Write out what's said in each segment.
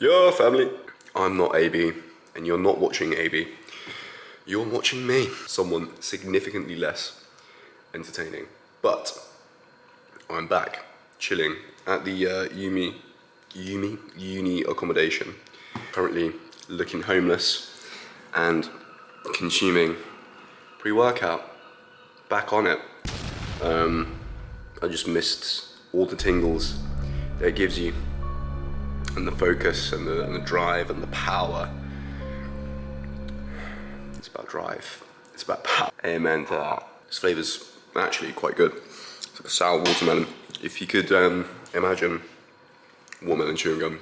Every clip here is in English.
Yo, family. I'm not AB, and you're not watching AB. You're watching me. Someone significantly less entertaining. But I'm back, chilling at the uni accommodation. Currently looking homeless and consuming pre-workout. Back on it. I just missed all the tingles that it gives you, and the focus and the drive and the power. It's about drive, it's about power. Amen to that. This flavor's actually quite good. It's like a sour watermelon. If you could imagine watermelon chewing gum,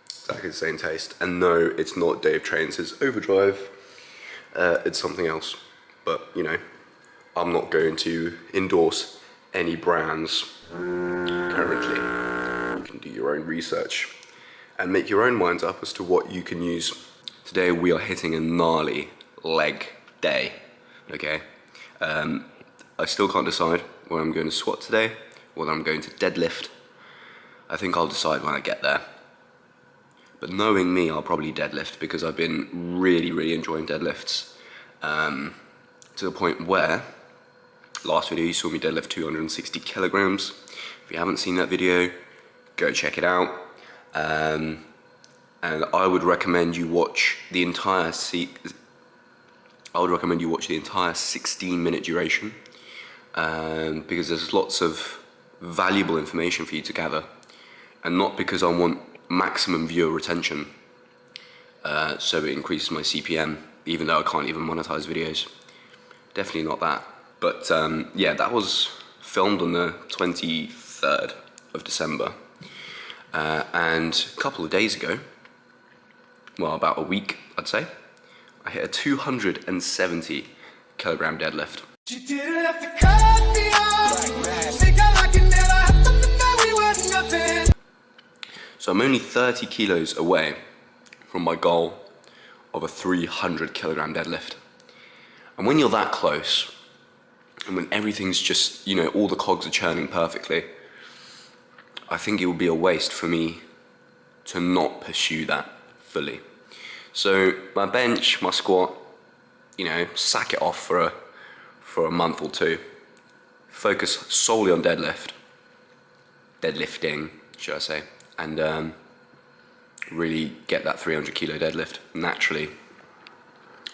exactly the same taste. And no, it's not Dave Trains' Overdrive, it's something else. But you know, I'm not going to endorse any brands currently. You can do your own research and make your own minds up as to what you can use. Today we are hitting a gnarly leg day, okay? I still can't decide whether I'm going to squat today, whether I'm going to deadlift. I think I'll decide when I get there. But knowing me, I'll probably deadlift because I've been really enjoying deadlifts. To the point where, last video you saw me deadlift 260 kilograms. If you haven't seen that video, go check it out. And I would recommend you watch the entire 16-minute duration, because there's lots of valuable information for you to gather, and not because I want maximum viewer retention, so it increases my CPM, even though I can't even monetize videos. Definitely not that. But yeah, that was filmed on the 23rd of December. And a couple of days ago, well, about a week, I'd say, I hit a 270 kilogram deadlift. You didn't have to cut me off. Think I could never have something that we were nothing. So I'm only 30 kilos away from my goal of a 300 kilogram deadlift. And when you're that close, and when everything's just, you know, all the cogs are churning perfectly, I think it would be a waste for me to not pursue that fully. So my bench, my squat, you know, sack it off for a month or two. Focus solely on deadlifting, should I say, and really get that 300 kilo deadlift naturally.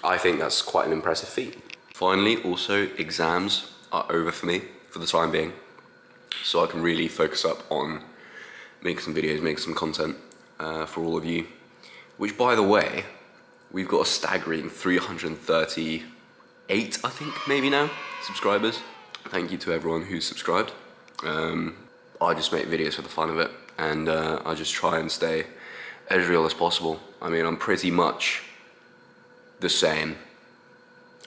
I think that's quite an impressive feat. Finally, also, exams are over for me for the time being, so I can really focus up on making some videos, making some content for all of you. Which, by the way, we've got a staggering 338, I think, maybe now, subscribers. Thank you to everyone who's subscribed. I just make videos for the fun of it, and I just try and stay as real as possible. I mean, I'm pretty much the same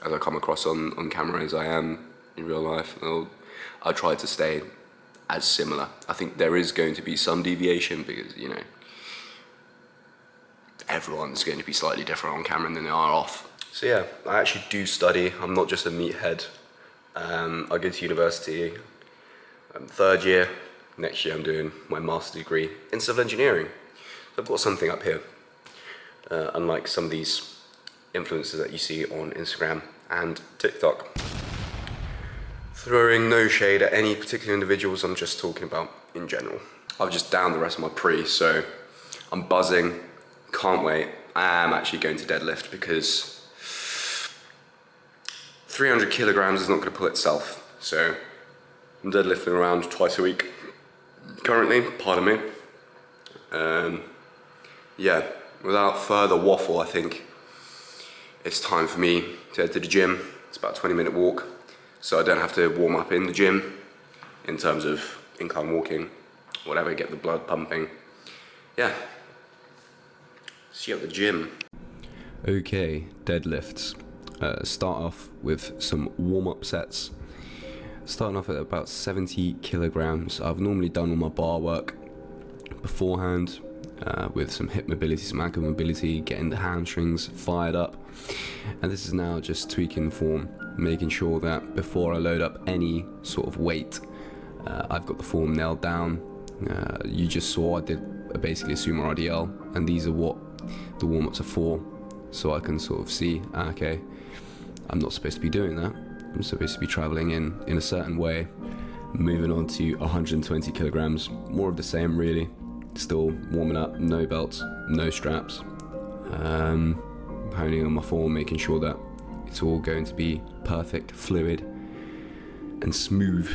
as I come across on camera as I am in real life. I try to stay as similar. I think there is going to be some deviation because, you know, everyone's going to be slightly different on camera than they are off. So yeah, I actually do study. I'm not just a meathead. I go to university. I'm third year. Next year I'm doing my master's degree in civil engineering. So I've got something up here. Unlike some of these influencers that you see on Instagram and TikTok. Throwing no shade at any particular individuals, I'm just talking about in general. I've just downed the rest of my pre, so I'm buzzing, can't wait. I am actually going to deadlift because 300 kilograms is not going to pull itself. So I'm deadlifting around twice a week currently, pardon me. Yeah, without further waffle, I think it's time for me to head to the gym. It's about a 20-minute walk, so I don't have to warm up in the gym in terms of incline walking, whatever, get the blood pumping. Yeah, see you at the gym. Okay, deadlifts. Start off with some warm-up sets. Starting off at about 70 kilograms. I've normally done all my bar work beforehand, with some hip mobility, some ankle mobility, getting the hamstrings fired up. And this is now just tweaking form, making sure that before I load up any sort of weight, I've got the form nailed down. You just saw I did basically a sumo RDL, and these are what the warm-ups are for, so I can sort of see, okay, I'm not supposed to be doing that. I'm supposed to be traveling in a certain way. Moving on to 120 kilograms, more of the same really. Still warming up, no belts, no straps. Honing on my form, making sure that it's all going to be perfect, fluid, and smooth.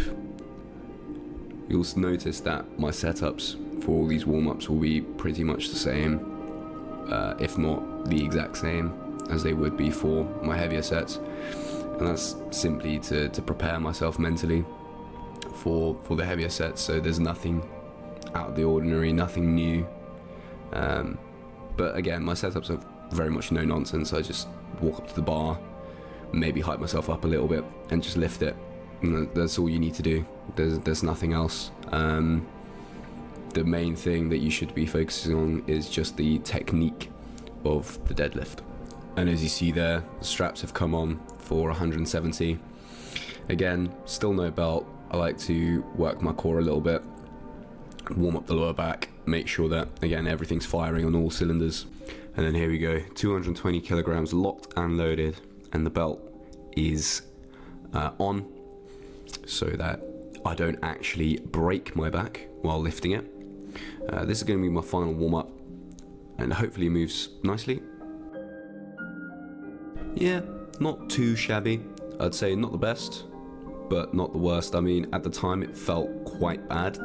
You'll notice that my setups for all these warm-ups will be pretty much the same, if not the exact same as they would be for my heavier sets. And that's simply to prepare myself mentally for the heavier sets, so there's nothing out of the ordinary, nothing new. But again, my setups are very much no nonsense. I just walk up to the bar, maybe hype myself up a little bit, and just lift it. And that's all you need to do. There's nothing else. The main thing that you should be focusing on is just the technique of the deadlift. And as you see there, the straps have come on for 170. Again, still no belt. I like to work my core a little bit, warm up the lower back, make sure that, again, everything's firing on all cylinders. And then here we go, 220 kilograms locked and loaded, and the belt is on, so that I don't actually break my back while lifting it. This is going to be my final warm up, and hopefully it moves nicely. Yeah, not too shabby. I'd say not the best, but not the worst. I mean, at the time it felt quite bad.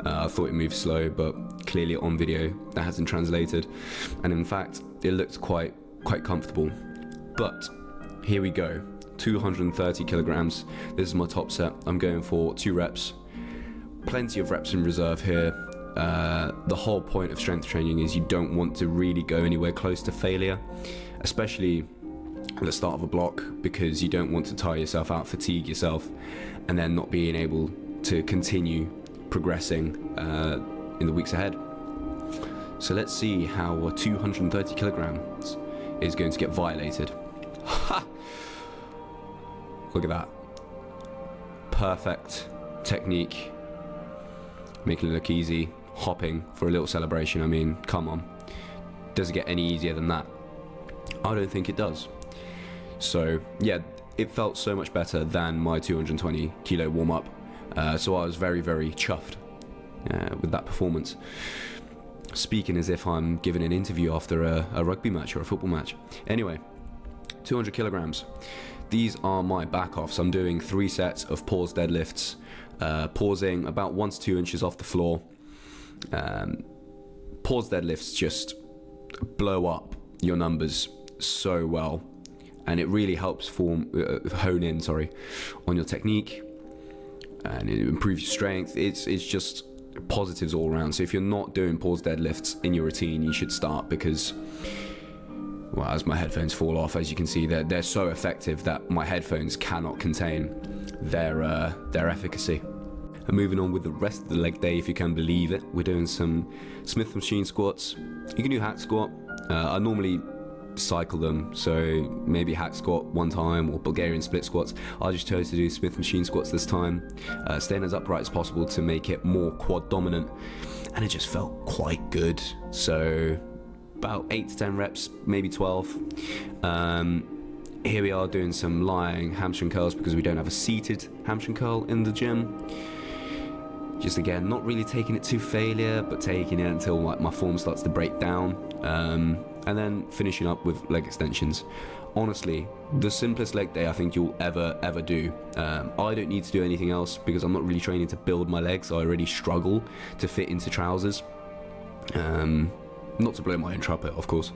I thought it moved slow, but clearly on video that hasn't translated, and in fact it looked quite comfortable. But here we go, 230 kilograms. This is my top set. I'm going for 2 reps. Plenty of reps in reserve here. The whole point of strength training is you don't want to really go anywhere close to failure, especially at the start of a block, because you don't want to tire yourself out, fatigue yourself, and then not being able to continue progressing in the weeks ahead. So let's see how 230 kilograms is going to get violated. Ha! Look at that. Perfect technique. Making it look easy. Hopping for a little celebration. I mean, come on. Does it get any easier than that? I don't think it does. So yeah, it felt so much better than my 220 kilo warm up. So I was very chuffed with that performance. Speaking as if I'm giving an interview after a rugby match or a football match. Anyway, 200 kilograms. These are my back offs. I'm doing 3 sets of pause deadlifts, pausing about 1 to 2 inches off the floor. Pause deadlifts just blow up your numbers so well, and it really helps hone in on your technique, and it improves your strength. It's just positives all around. So if you're not doing pause deadlifts in your routine, you should start, because, well, as my headphones fall off, as you can see, they're so effective that my headphones cannot contain their efficacy. And moving on with the rest of the leg day, if you can believe it, we're doing some Smith machine squats. You can do hack squat. I normally cycle them, so maybe hack squat one time or Bulgarian split squats. I just chose to do Smith machine squats this time, staying as upright as possible to make it more quad dominant, and it just felt quite good. So about 8 to 10 reps, maybe 12. Here we are doing some lying hamstring curls, because we don't have a seated hamstring curl in the gym. Just again, not really taking it to failure, but taking it until my form starts to break down. And then finishing up with leg extensions. Honestly, the simplest leg day I think you'll ever do. I don't need to do anything else, because I'm not really training to build my legs. I already struggle to fit into trousers. Not to blow my own trumpet, of course.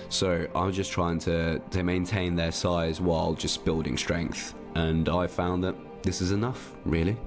So I'm just trying to maintain their size while just building strength. And I found that this is enough, really.